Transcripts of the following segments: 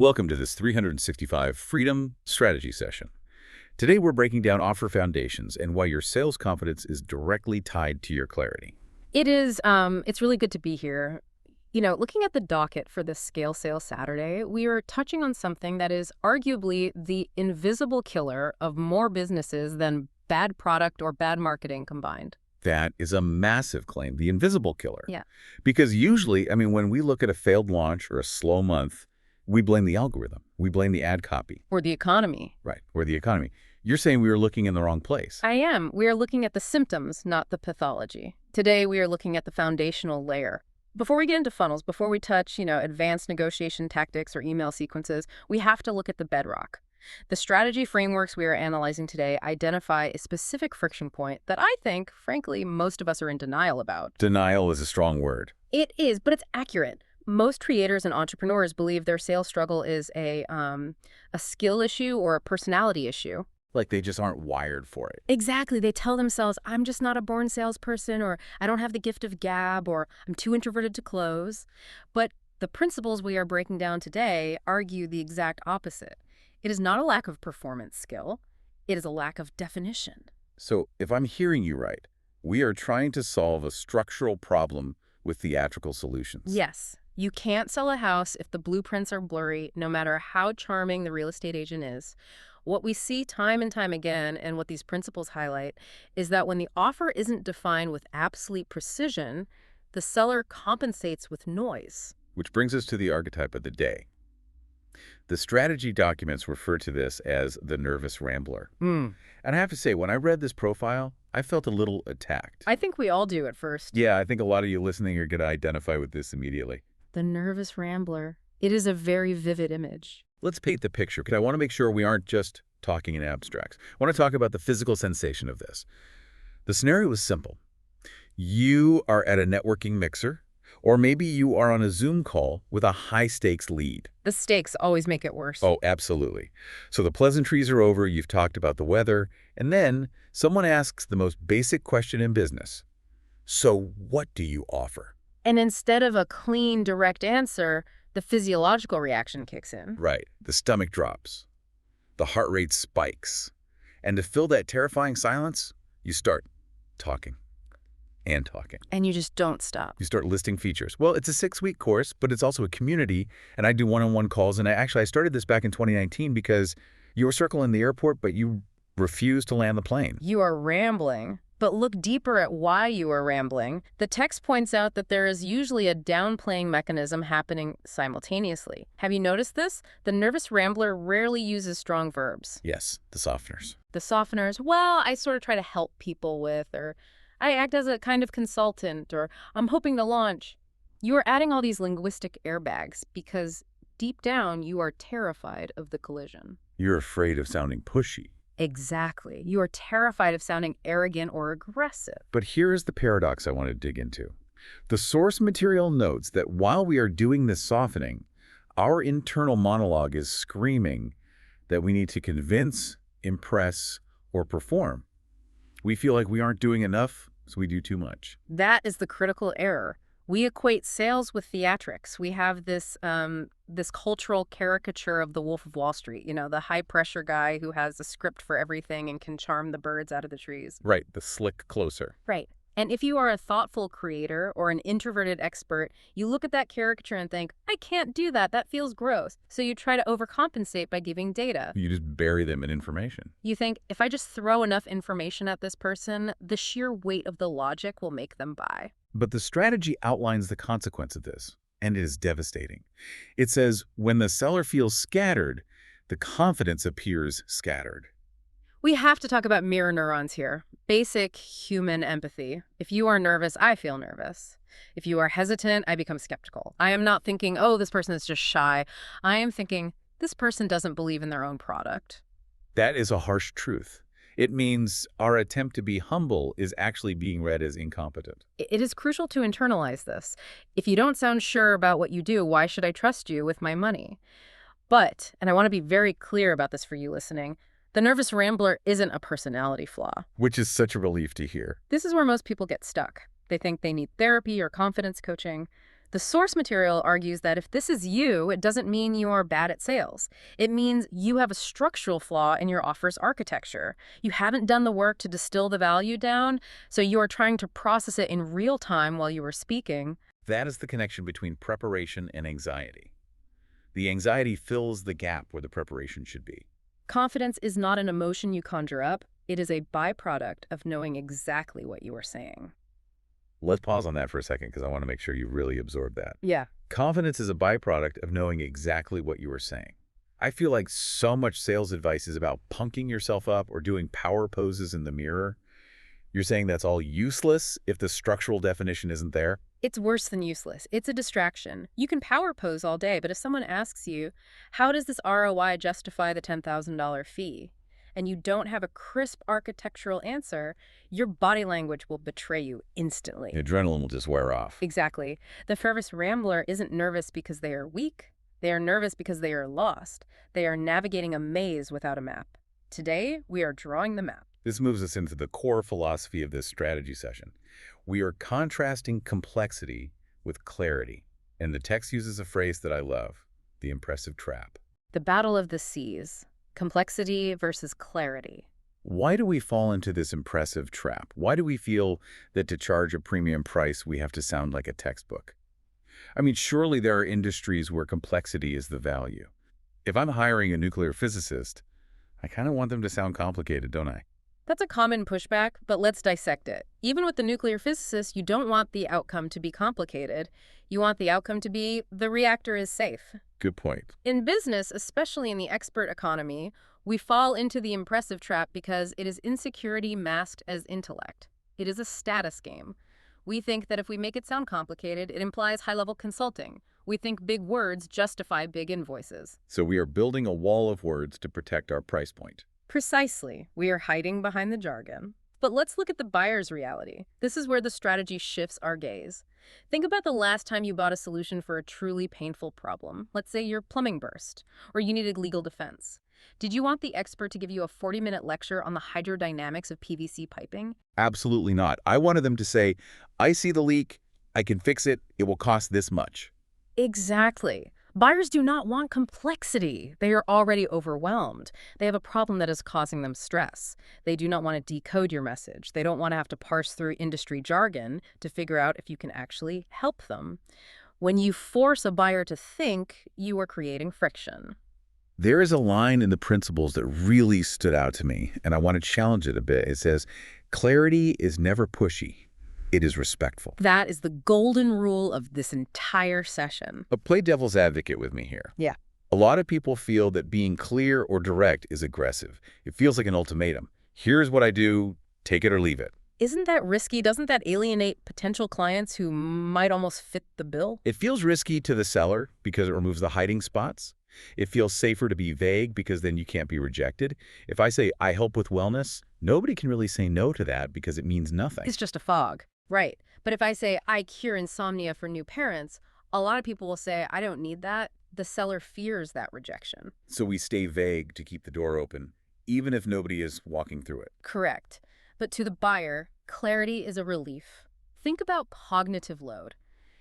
Welcome to this 365 Freedom Strategy session. Today we're breaking down offer foundations and why your sales confidence is directly tied to your clarity. It is, it's really good to be here. Looking at the docket for this ScaleSale Saturday, we are touching on something that is arguably the invisible killer of more businesses than bad product or bad marketing combined. That is a massive claim, the invisible killer. Yeah. Because usually, when we look at a failed launch or a slow month, we blame the algorithm. We blame the ad copy. Or the economy. Right, or the economy. You're saying we were looking in the wrong place. I am. We are looking at the symptoms, not the pathology. Today, we are looking at the foundational layer. Before we get into funnels, before we touch, advanced negotiation tactics or email sequences, we have to look at the bedrock. The strategy frameworks we are analyzing today identify a specific friction point that I think, frankly, most of us are in denial about. Denial is a strong word. It is, but it's accurate. Most creators and entrepreneurs believe their sales struggle is a skill issue or a personality issue. Like they just aren't wired for it. Exactly. They tell themselves, I'm just not a born salesperson, or I don't have the gift of gab, or I'm too introverted to close. But the principles we are breaking down today argue the exact opposite. It is not a lack of performance skill. It is a lack of definition. So if I'm hearing you right, we are trying to solve a structural problem with theatrical solutions. Yes. You can't sell a house if the blueprints are blurry, no matter how charming the real estate agent is. What we see time and time again, and what these principles highlight, is that when the offer isn't defined with absolute precision, the seller compensates with noise. Which brings us to the archetype of the day. The strategy documents refer to this as the Nervous Rambler. And I have to say, when I read this profile, I felt a little attacked. I think we all do at first. Yeah, I think a lot of you listening are going to identify with this immediately. The Nervous Rambler. It is a very vivid image. Let's paint the picture, because I want to make sure we aren't just talking in abstracts. I want to talk about the physical sensation of this. The scenario is simple. You are at a networking mixer, or maybe you are on a Zoom call with a high-stakes lead. The stakes always make it worse. Oh, absolutely. So the pleasantries are over, you've talked about the weather, and then someone asks the most basic question in business. So what do you offer? And instead of a clean, direct answer, the physiological reaction kicks in. Right. The stomach drops. The heart rate spikes. And to fill that terrifying silence, you start talking and talking. And you just don't stop. You start listing features. Well, it's a 6-week course, but it's also a community, and I do one-on-one calls. And I started this back in 2019 because you were circling the airport, but you refused to land the plane. You are rambling. But look deeper at why you are rambling. The text points out that there is usually a downplaying mechanism happening simultaneously. Have you noticed this? The Nervous Rambler rarely uses strong verbs. Yes, the softeners. The softeners, well, I sort of try to help people with, or I act as a kind of consultant, or I'm hoping to launch. You are adding all these linguistic airbags because deep down you are terrified of the collision. You're afraid of sounding pushy. Exactly. You are terrified of sounding arrogant or aggressive. But here is the paradox I want to dig into. The source material notes that while we are doing this softening, our internal monologue is screaming that we need to convince, impress, or perform. We feel like we aren't doing enough, so we do too much. That is the critical error. We equate sales with theatrics. We have this this cultural caricature of the Wolf of Wall Street, the high-pressure guy who has a script for everything and can charm the birds out of the trees. Right, the slick closer. Right. And if you are a thoughtful creator or an introverted expert, you look at that caricature and think, I can't do that. That feels gross. So you try to overcompensate by giving data. You just bury them in information. You think, if I just throw enough information at this person, the sheer weight of the logic will make them buy. But the strategy outlines the consequence of this, and it is devastating. It says, when the seller feels scattered, the confidence appears scattered. We have to talk about mirror neurons here. Basic human empathy. If you are nervous, I feel nervous. If you are hesitant, I become skeptical. I am not thinking, oh, this person is just shy. I am thinking, this person doesn't believe in their own product. That is a harsh truth. It means our attempt to be humble is actually being read as incompetent. It is crucial to internalize this. If you don't sound sure about what you do, why should I trust you with my money? But, and I want to be very clear about this for you listening, the Nervous Rambler isn't a personality flaw. Which is such a relief to hear. This is where most people get stuck. They think they need therapy or confidence coaching. The source material argues that if this is you, it doesn't mean you are bad at sales. It means you have a structural flaw in your offer's architecture. You haven't done the work to distill the value down, so you are trying to process it in real time while you are speaking. That is the connection between preparation and anxiety. The anxiety fills the gap where the preparation should be. Confidence is not an emotion you conjure up. It is a byproduct of knowing exactly what you are saying. Let's pause on that for a second because I want to make sure you really absorb that. Yeah. Confidence is a byproduct of knowing exactly what you are saying. I feel like so much sales advice is about punking yourself up or doing power poses in the mirror. You're saying that's all useless if the structural definition isn't there? It's worse than useless. It's a distraction. You can power pose all day, but if someone asks you, how does this ROI justify the $10,000 fee? And you don't have a crisp architectural answer, your body language will betray you instantly. The adrenaline will just wear off. Exactly. The Nervous Rambler isn't nervous because they are weak. They are nervous because they are lost. They are navigating a maze without a map. Today, we are drawing the map. This moves us into the core philosophy of this strategy session. We are contrasting complexity with clarity. And the text uses a phrase that I love, the impressive trap. The battle of the C's. Complexity versus clarity. Why do we fall into this impressive trap? Why do we feel that to charge a premium price, we have to sound like a textbook? I mean, surely there are industries where complexity is the value. If I'm hiring a nuclear physicist, I kind of want them to sound complicated, don't I? That's a common pushback, but let's dissect it. Even with the nuclear physicist, you don't want the outcome to be complicated. You want the outcome to be the reactor is safe. Good point. In business, especially in the expert economy, we fall into the impressive trap because it is insecurity masked as intellect. It is a status game. We think that if we make it sound complicated, it implies high-level consulting. We think big words justify big invoices. So we are building a wall of words to protect our price point. Precisely. We are hiding behind the jargon. But let's look at the buyer's reality. This is where the strategy shifts our gaze. Think about the last time you bought a solution for a truly painful problem. Let's say your plumbing burst, or you needed legal defense. Did you want the expert to give you a 40-minute lecture on the hydrodynamics of PVC piping? Absolutely not. I wanted them to say, I see the leak, I can fix it, it will cost this much. Exactly. Buyers do not want complexity. They are already overwhelmed. They have a problem that is causing them stress. They do not want to decode your message. They don't want to have to parse through industry jargon to figure out if you can actually help them. When you force a buyer to think, you are creating friction. There is a line in the principles that really stood out to me, and I want to challenge it a bit. It says, clarity is never pushy. It is respectful. That is the golden rule of this entire session. But play devil's advocate with me here. Yeah. A lot of people feel that being clear or direct is aggressive. It feels like an ultimatum. Here's what I do, take it or leave it. Isn't that risky? Doesn't that alienate potential clients who might almost fit the bill? It feels risky to the seller because it removes the hiding spots. It feels safer to be vague because then you can't be rejected. If I say, I help with wellness, nobody can really say no to that because it means nothing. It's just a fog. Right. But if I say, I cure insomnia for new parents, a lot of people will say, I don't need that. The seller fears that rejection. So we stay vague to keep the door open, even if nobody is walking through it. Correct. But to the buyer, clarity is a relief. Think about cognitive load.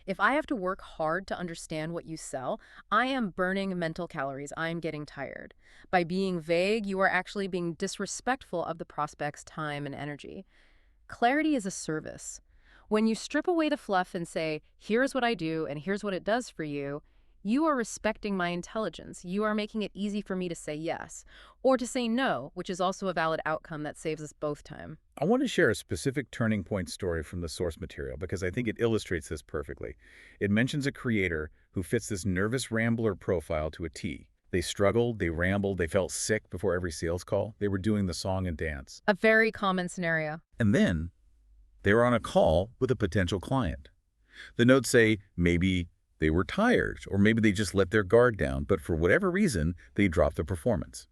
If I have to work hard to understand what you sell, I am burning mental calories. I am getting tired. By being vague, you are actually being disrespectful of the prospect's time and energy. Clarity is a service. When you strip away the fluff and say, here's what I do and here's what it does for you, you are respecting my intelligence. You are making it easy for me to say yes, or to say no, which is also a valid outcome that saves us both time. I want to share a specific turning point story from the source material because I think it illustrates this perfectly. It mentions a creator who fits this nervous rambler profile to a T. They struggled, they rambled, they felt sick before every sales call. They were doing the song and dance. A very common scenario. And then they were on a call with a potential client. The notes say maybe they were tired, or maybe they just let their guard down, but for whatever reason, they dropped the performance.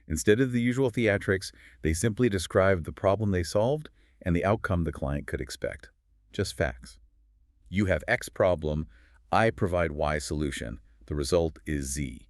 Instead of the usual theatrics, they simply described the problem they solved and the outcome the client could expect. Just facts. You have X problem, I provide Y solution. The result is Z.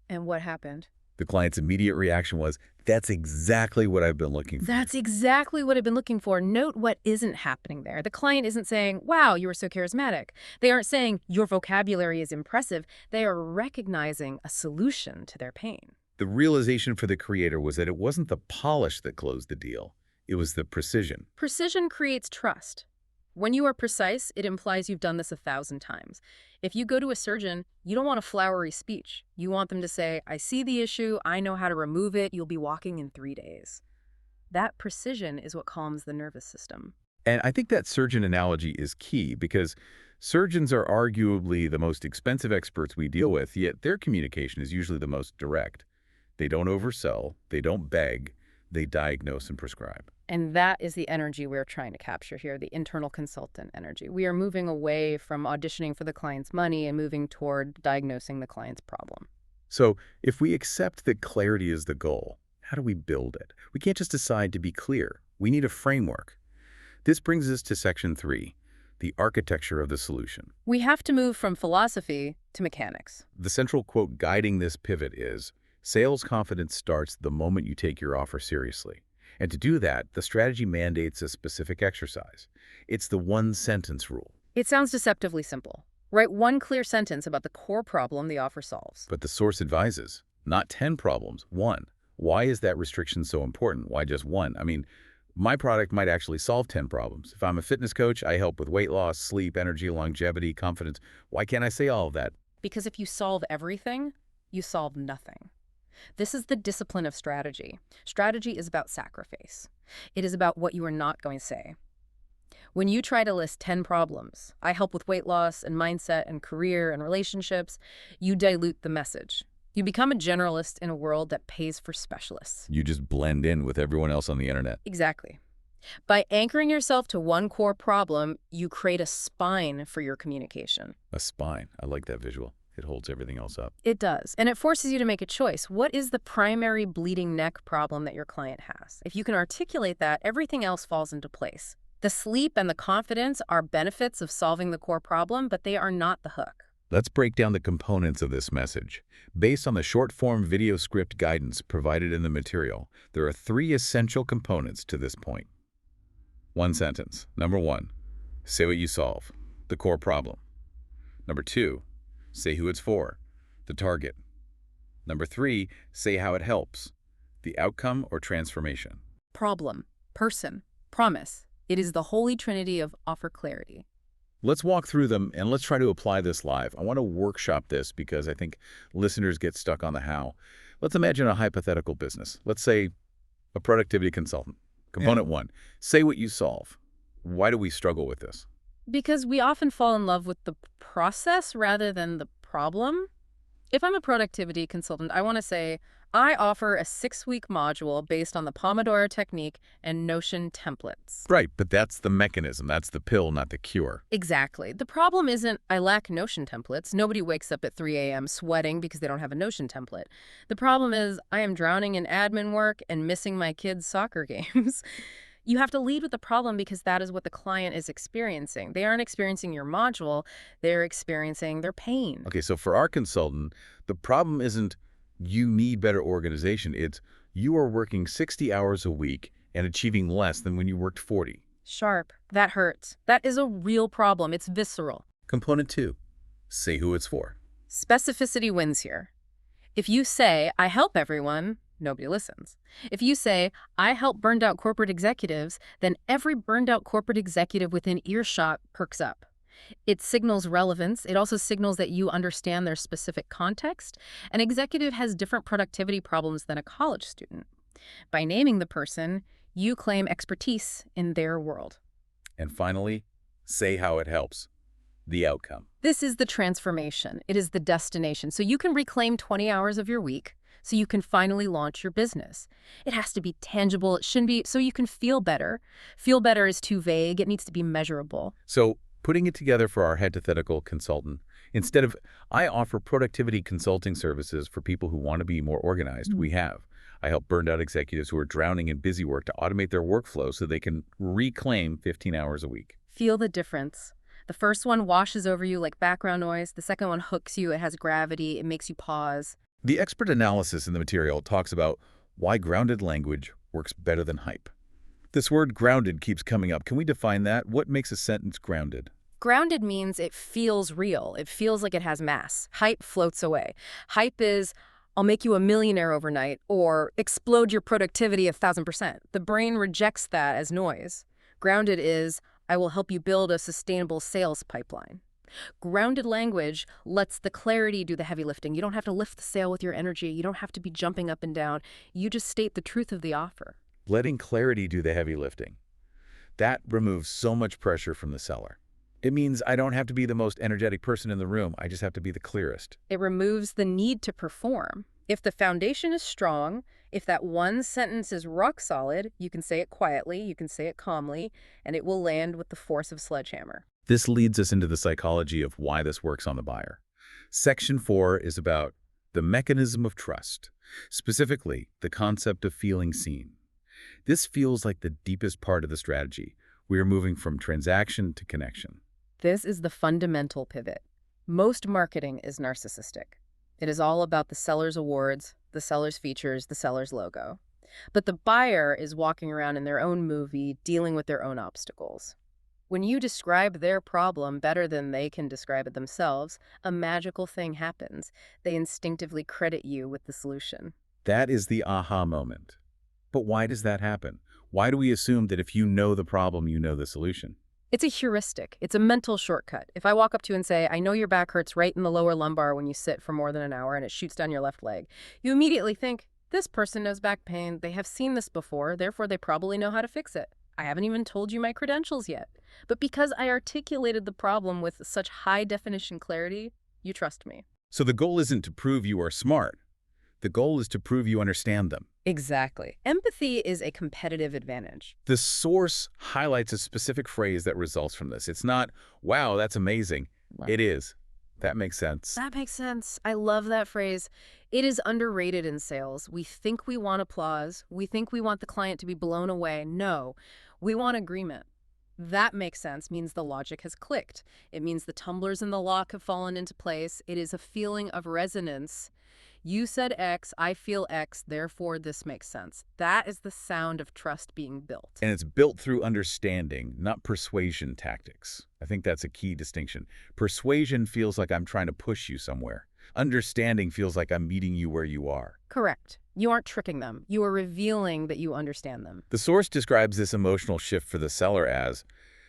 And what happened? The client's immediate reaction was, that's exactly what I've been looking for. That's exactly what I've been looking for. Note what isn't happening there. The client isn't saying, wow, you were so charismatic. They aren't saying, your vocabulary is impressive. They are recognizing a solution to their pain. The realization for the creator was that it wasn't the polish that closed the deal. It was the precision. Precision creates trust. When you are precise, it implies you've done this 1,000 times. If you go to a surgeon, you don't want a flowery speech. You want them to say, I see the issue, I know how to remove it, you'll be walking in 3 days. That precision is what calms the nervous system. And I think that surgeon analogy is key because surgeons are arguably the most expensive experts we deal with, yet their communication is usually the most direct. They don't oversell, they don't beg, they diagnose and prescribe. And that is the energy we're trying to capture here, the internal consultant energy. We are moving away from auditioning for the client's money and moving toward diagnosing the client's problem. So if we accept that clarity is the goal, how do we build it? We can't just decide to be clear. We need a framework. This brings us to section 3, the architecture of the solution. We have to move from philosophy to mechanics. The central quote guiding this pivot is, sales confidence starts the moment you take your offer seriously. And to do that, the strategy mandates a specific exercise. It's the one-sentence rule. It sounds deceptively simple. Write one clear sentence about the core problem the offer solves. But the source advises, not 10 problems, 1. Why is that restriction so important? Why just 1? I mean, my product might actually solve 10 problems. If I'm a fitness coach, I help with weight loss, sleep, energy, longevity, confidence. Why can't I say all of that? Because if you solve everything, you solve nothing. This is the discipline of strategy. Strategy is about sacrifice. It is about what you are not going to say. When you try to list 10 problems, I help with weight loss and mindset and career and relationships, you dilute the message. You become a generalist in a world that pays for specialists. You just blend in with everyone else on the internet. Exactly. By anchoring yourself to one core problem, you create a spine for your communication. A spine. I like that visual. It holds everything else up. It does. And it forces you to make a choice. What is the primary bleeding neck problem that your client has? If you can articulate that, everything else falls into place. The sleep and the confidence are benefits of solving the core problem, but they are not the hook. Let's break down the components of this message. Based on the short-form video script guidance provided in the material, there are 3 essential components to this point. One sentence. Number 1, say what you solve, the core problem. Number 2, say who it's for, the target. Number 3, say how it helps, the outcome or transformation. Problem, person, promise. It is the holy trinity of offer clarity. Let's walk through them and let's try to apply this live. I want to workshop this because I think listeners get stuck on the how. Let's imagine a hypothetical business. Let's say a productivity consultant. Component 1, say what you solve. Why do we struggle with this? Because we often fall in love with the process rather than the problem. If I'm a productivity consultant, I want to say, I offer a 6-week module based on the Pomodoro technique and Notion templates. Right, but that's the mechanism. That's the pill, not the cure. Exactly. The problem isn't I lack Notion templates. Nobody wakes up at 3 a.m. sweating because they don't have a Notion template. The problem is I am drowning in admin work and missing my kids' soccer games. You have to lead with the problem because that is what the client is experiencing. They aren't experiencing your module, they're experiencing their pain. Okay, so for our consultant, the problem isn't you need better organization. It's you are working 60 hours a week and achieving less than when you worked 40. Sharp. That hurts. That is a real problem. It's visceral. Component 2, say who it's for. Specificity wins here. If you say, I help everyone, nobody listens. If you say, I help burned out corporate executives, then every burned out corporate executive within earshot perks up. It signals relevance. It also signals that you understand their specific context. An executive has different productivity problems than a college student. By naming the person, you claim expertise in their world. And finally, say how it helps, the outcome. This is the transformation. It is the destination. So you can reclaim 20 hours of your week, so you can finally launch your business. It has to be tangible. It shouldn't be so you can feel better. Feel better is too vague. It needs to be measurable. So putting it together for our hypothetical consultant, instead of I offer productivity consulting services for people who want to be more organized, we have. I help burned out executives who are drowning in busy work to automate their workflow so they can reclaim 15 hours a week. Feel the difference. The first one washes over you like background noise. The second one hooks you. It has gravity. It makes you pause. The expert analysis in the material talks about why grounded language works better than hype. This word grounded keeps coming up. Can we define that? What makes a sentence grounded? Grounded means it feels real. It feels like it has mass. Hype floats away. Hype is, I'll make you a millionaire overnight, or explode your productivity 1,000%. The brain rejects that as noise. Grounded is, I will help you build a sustainable sales pipeline. Grounded language lets the clarity do the heavy lifting. You don't have to lift the sale with your energy. You don't have to be jumping up and down. You just state the truth of the offer. Letting clarity do the heavy lifting. That removes so much pressure from the seller. It means I don't have to be the most energetic person in the room. I just have to be the clearest. It removes the need to perform. If the foundation is strong, if that one sentence is rock solid, you can say it quietly, you can say it calmly, and it will land with the force of sledgehammer. This leads us into the psychology of why this works on the buyer. Section 4 is about the mechanism of trust, specifically the concept of feeling seen. This feels like the deepest part of the strategy. We are moving from transaction to connection. This is the fundamental pivot. Most marketing is narcissistic. It is all about the seller's awards, the seller's features, the seller's logo. But the buyer is walking around in their own movie, dealing with their own obstacles. When you describe their problem better than they can describe it themselves, a magical thing happens. They instinctively credit you with the solution. That is the aha moment. But why does that happen? Why do we assume that if you know the problem, you know the solution? It's a heuristic. It's a mental shortcut. If I walk up to you and say, I know your back hurts right in the lower lumbar when you sit for more than an hour and it shoots down your left leg, you immediately think, this person knows back pain. They have seen this before, therefore they probably know how to fix it. I haven't even told you my credentials yet. But because I articulated the problem with such high-definition clarity, you trust me. So the goal isn't to prove you are smart. The goal is to prove you understand them. Exactly. Empathy is a competitive advantage. The source highlights a specific phrase that results from this. It's not, wow, that's amazing. Wow. It is. That makes sense. That makes sense. I love that phrase. It is underrated in sales. We think we want applause. We think we want the client to be blown away. No, we want agreement. That makes sense means the logic has clicked. It means the tumblers in the lock have fallen into place. It is a feeling of resonance. You said X, I feel X, therefore this makes sense. That is the sound of trust being built. And it's built through understanding, not persuasion tactics. I think that's a key distinction. Persuasion feels like I'm trying to push you somewhere. Understanding feels like I'm meeting you where you are. Correct. You aren't tricking them. You are revealing that you understand them. The source describes this emotional shift for the seller as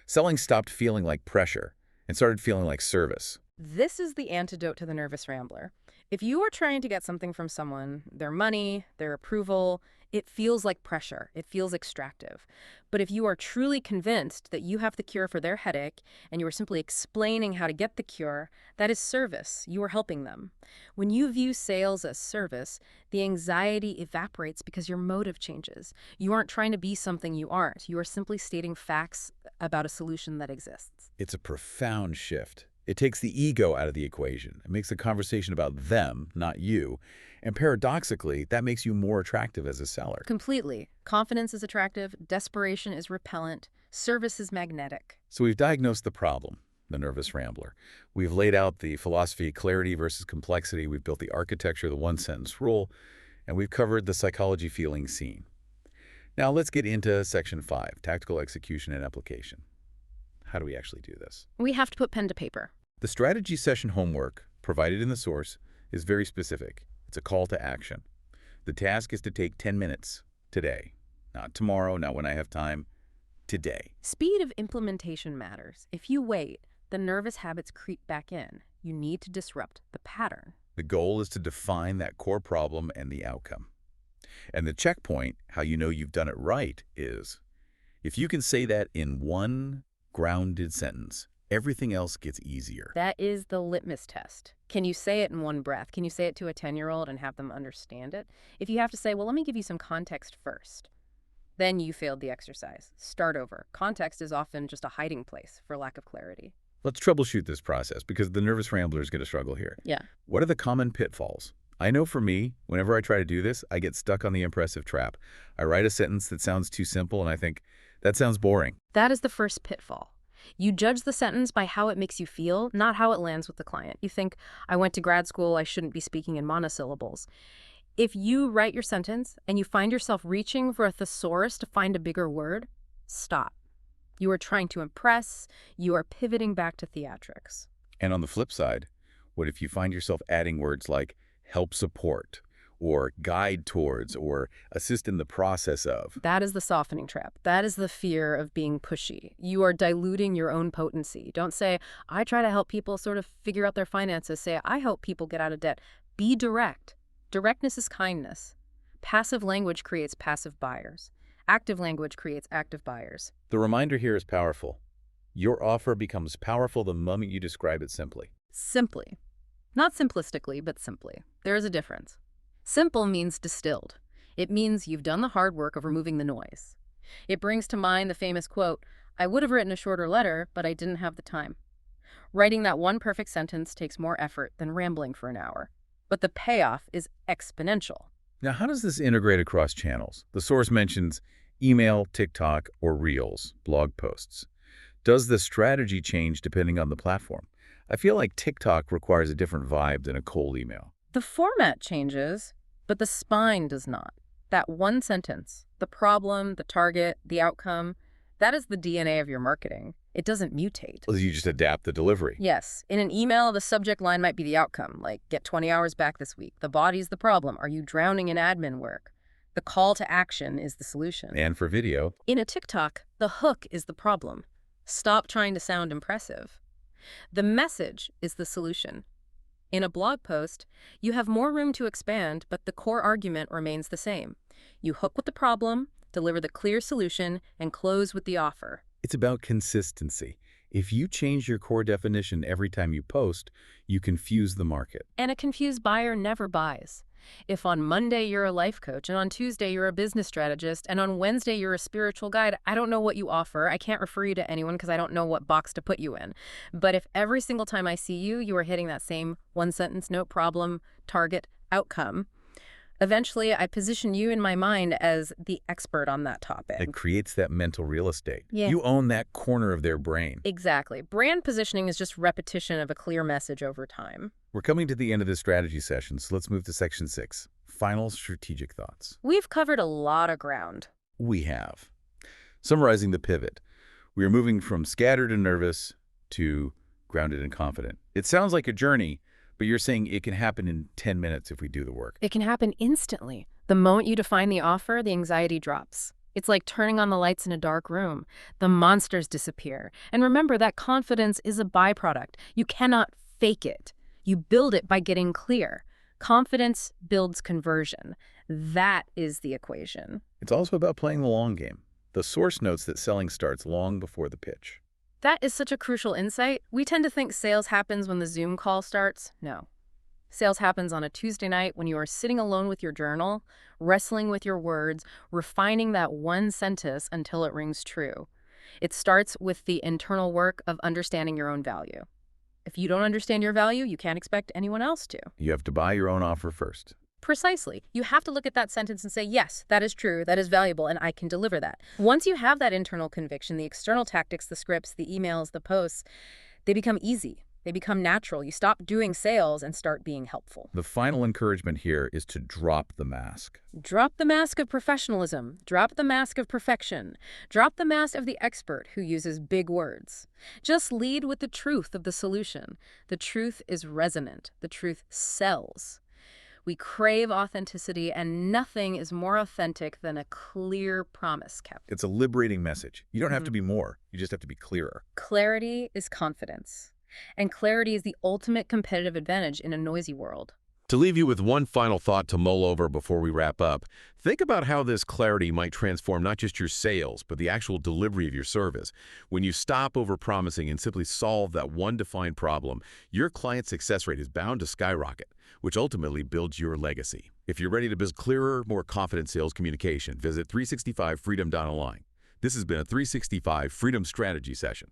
selling stopped feeling like pressure and started feeling like service. This is the antidote to the nervous rambler. If you are trying to get something from someone, their money, their approval, it feels like pressure. It feels extractive. But if you are truly convinced that you have the cure for their headache and you are simply explaining how to get the cure, that is service. You are helping them. When you view sales as service, the anxiety evaporates because your motive changes. You aren't trying to be something you aren't. You are simply stating facts about a solution that exists. It's a profound shift. It takes the ego out of the equation. It makes the conversation about them, not you. And paradoxically, that makes you more attractive as a seller. Completely. Confidence is attractive. Desperation is repellent. Service is magnetic. So we've diagnosed the problem, the nervous rambler. We've laid out the philosophy, clarity versus complexity. We've built the architecture, the one-sentence rule, and we've covered the psychology feeling seen. Now let's get into Section 5, tactical execution and application. How do we actually do this? We have to put pen to paper. The strategy session homework provided in the source is very specific. It's a call to action. The task is to take 10 minutes today, not tomorrow, not when I have time, today. Speed of implementation matters. If you wait, the nervous habits creep back in. You need to disrupt the pattern. The goal is to define that core problem and the outcome. And the checkpoint, how you know you've done it right, is if you can say that in one grounded sentence, everything else gets easier. That is the litmus test. Can you say it in one breath? Can you say it to a 10-year-old and have them understand it? If you have to say, well, let me give you some context first, then you failed the exercise. Start over. Context is often just a hiding place for lack of clarity. Let's troubleshoot this process because the nervous rambler is going to struggle here. Yeah. What are the common pitfalls? I know for me, whenever I try to do this, I get stuck on the impressive trap. I write a sentence that sounds too simple and I think, that sounds boring. That is the first pitfall. You judge the sentence by how it makes you feel, not how it lands with the client. You think, I went to grad school, I shouldn't be speaking in monosyllables. If you write your sentence and you find yourself reaching for a thesaurus to find a bigger word, stop. You are trying to impress. You are pivoting back to theatrics. And on the flip side, what if you find yourself adding words like help support, or guide towards, or assist in the process of? That is the softening trap. That is the fear of being pushy. You are diluting your own potency. Don't say, I try to help people sort of figure out their finances. Say, I help people get out of debt. Be direct. Directness is kindness. Passive language creates passive buyers. Active language creates active buyers. The reminder here is powerful. Your offer becomes powerful the moment you describe it simply. Simply. Not simplistically, but simply. There is a difference. Simple means distilled. It means you've done the hard work of removing the noise. It brings to mind the famous quote, I would have written a shorter letter, but I didn't have the time. Writing that one perfect sentence takes more effort than rambling for an hour. But the payoff is exponential. Now, how does this integrate across channels? The source mentions email, TikTok, or Reels, blog posts. Does the strategy change depending on the platform? I feel like TikTok requires a different vibe than a cold email. The format changes, but the spine does not. That one sentence, the problem, the target, the outcome, that is the DNA of your marketing. It doesn't mutate. You just adapt the delivery. Yes. In an email, the subject line might be the outcome, like get 20 hours back this week. The body's the problem. Are you drowning in admin work? The call to action is the solution. And for video, in a TikTok, the hook is the problem. Stop trying to sound impressive. The message is the solution. In a blog post, you have more room to expand, but the core argument remains the same. You hook with the problem, deliver the clear solution, and close with the offer. it's about consistency. If you change your core definition every time you post, you confuse the market. And a confused buyer never buys. If on Monday you're a life coach, and on Tuesday you're a business strategist, and on Wednesday you're a spiritual guide, I don't know what you offer. I can't refer you to anyone because I don't know what box to put you in. But if every single time I see you, you are hitting that same one-sentence note problem, target, outcome, eventually I position you in my mind as the expert on that topic. It creates that mental real estate. Yeah. You own that corner of their brain. Exactly. Brand positioning is just repetition of a clear message over time. We're coming to the end of this strategy session, so let's move to section 6. Final strategic thoughts. We've covered a lot of ground. We have. Summarizing the pivot, we are moving from scattered and nervous to grounded and confident. It sounds like a journey, but you're saying it can happen in 10 minutes if we do the work. It can happen instantly. The moment you define the offer, the anxiety drops. It's like turning on the lights in a dark room. The monsters disappear. And remember that confidence is a byproduct. You cannot fake it. You build it by getting clear. Confidence builds conversion. That is the equation. It's also about playing the long game. The source notes that selling starts long before the pitch. That is such a crucial insight. We tend to think sales happens when the Zoom call starts. No. Sales happens on a Tuesday night when you are sitting alone with your journal, wrestling with your words, refining that one sentence until it rings true. It starts with the internal work of understanding your own value. If you don't understand your value, you can't expect anyone else to. You have to buy your own offer first. Precisely. You have to look at that sentence and say, yes, that is true, that is valuable, and I can deliver that. Once you have that internal conviction, the external tactics, the scripts, the emails, the posts, they become easy. They become natural. You stop doing sales and start being helpful. The final encouragement here is to drop the mask. Drop the mask of professionalism. Drop the mask of perfection. Drop the mask of the expert who uses big words. Just lead with the truth of the solution. The truth is resonant. The truth sells. We crave authenticity, and nothing is more authentic than a clear promise kept. It's a liberating message. You don't have to be more. You just have to be clearer. Clarity is confidence. And clarity is the ultimate competitive advantage in a noisy world. To leave you with one final thought to mull over before we wrap up, think about how this clarity might transform not just your sales, but the actual delivery of your service. When you stop overpromising and simply solve that one defined problem, your client success rate is bound to skyrocket, which ultimately builds your legacy. If you're ready to build clearer, more confident sales communication, visit 365freedom.online. This has been a 365 Freedom Strategy Session.